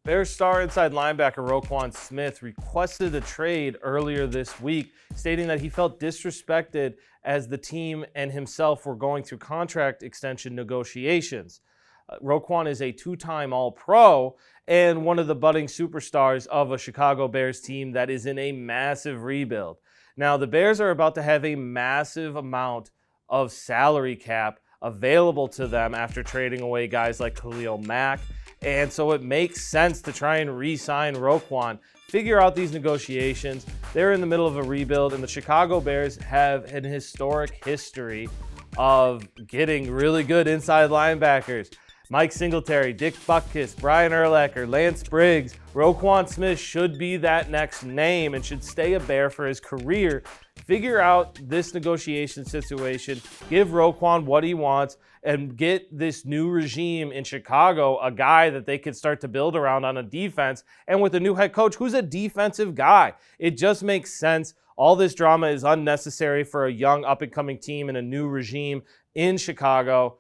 Bears star inside linebacker Roquan Smith requested a trade earlier this week, stating that he felt disrespected as the team and himself were going through contract extension negotiations. Roquan is a two-time All-Pro and one of the budding superstars of a Chicago Bears team that is in a massive rebuild. Now, the Bears are about to have a massive amount of salary cap available to them after trading away guys like Khalil Mack. And so it makes sense to try and re-sign Roquan, figure out these negotiations. They're in the middle of a rebuild, and the Chicago Bears have an historic history of getting really good inside linebackers. Mike Singletary, Dick Butkus, Brian Urlacher, Lance Briggs. Roquan Smith should be that next name and should stay a Bear for his career. Figure out this negotiation situation, give Roquan what he wants, and get this new regime in Chicago a guy that they could start to build around on a defense, and with a new head coach who's a defensive guy. It just makes sense. All this drama is unnecessary for a young up-and-coming team and a new regime in Chicago.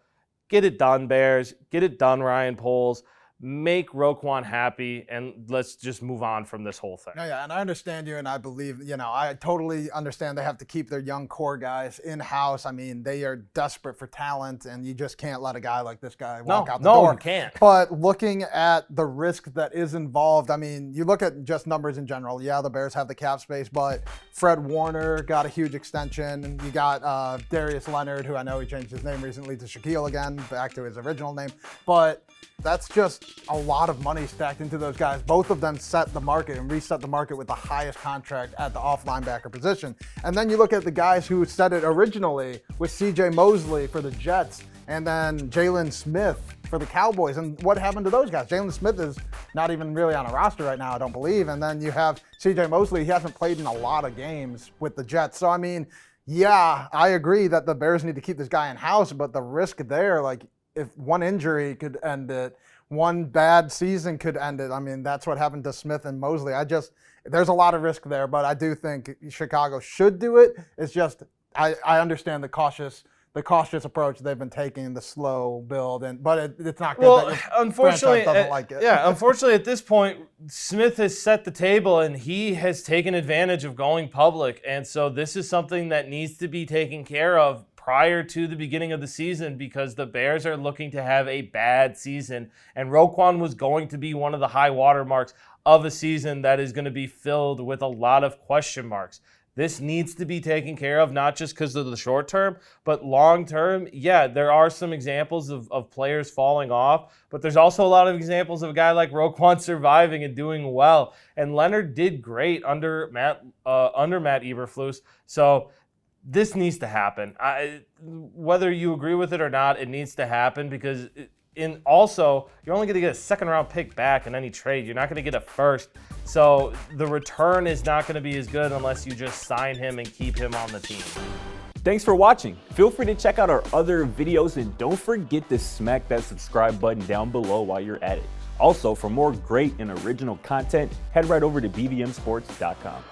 Get it done, Bears. Get it done, Ryan Poles. Make Roquan happy, and let's just move on from this whole thing. No, yeah, and I understand you, and I believe, I totally understand they have to keep their young core guys in-house. I mean, they are desperate for talent, and you just can't let a guy like this guy walk out the door. No, you can't. But looking at the risk that is involved, I mean, you look at just numbers in general. Yeah, the Bears have the cap space, but Fred Warner got a huge extension. You got Darius Leonard, who I know he changed his name recently to Shaquille again, back to his original name. But that's just a lot of money stacked into those guys. Both of them set the market and reset the market with the highest contract at the off linebacker position. And then you look at the guys who set it originally with CJ Mosley for the Jets and then Jalen Smith for the Cowboys. And what happened to those guys? Jalen Smith is not even really on a roster right now, I don't believe. And then you have CJ Mosley. He hasn't played in a lot of games with the Jets. So, I mean, yeah, I agree that the Bears need to keep this guy in-house, but the risk there, like, if one injury could end it, one bad season could end it. I mean, that's what happened to Smith and Mosley. There's a lot of risk there, but I do think Chicago should do it. It's just, I understand the cautious approach they've been taking, the slow build, but it's not good. Well, that unfortunately, doesn't like it. Yeah, unfortunately, at this point, Smith has set the table and he has taken advantage of going public, and so this is something that needs to be taken care of prior to the beginning of the season, because the Bears are looking to have a bad season, and Roquan was going to be one of the high water marks of a season that is going to be filled with a lot of question marks. This needs to be taken care of, not just because of the short term, but long term. Yeah, there are some examples of players falling off, but there's also a lot of examples of a guy like Roquan surviving and doing well. And Leonard did great under Matt Eberflus. So this needs to happen. Whether you agree with it or not, it needs to happen, because also, you're only going to get a second-round pick back in any trade. You're not going to get a first. So the return is not going to be as good unless you just sign him and keep him on the team. Thanks for watching. Feel free to check out our other videos, and don't forget to smack that subscribe button down below while you're at it. Also, for more great and original content, head right over to bvmsports.com.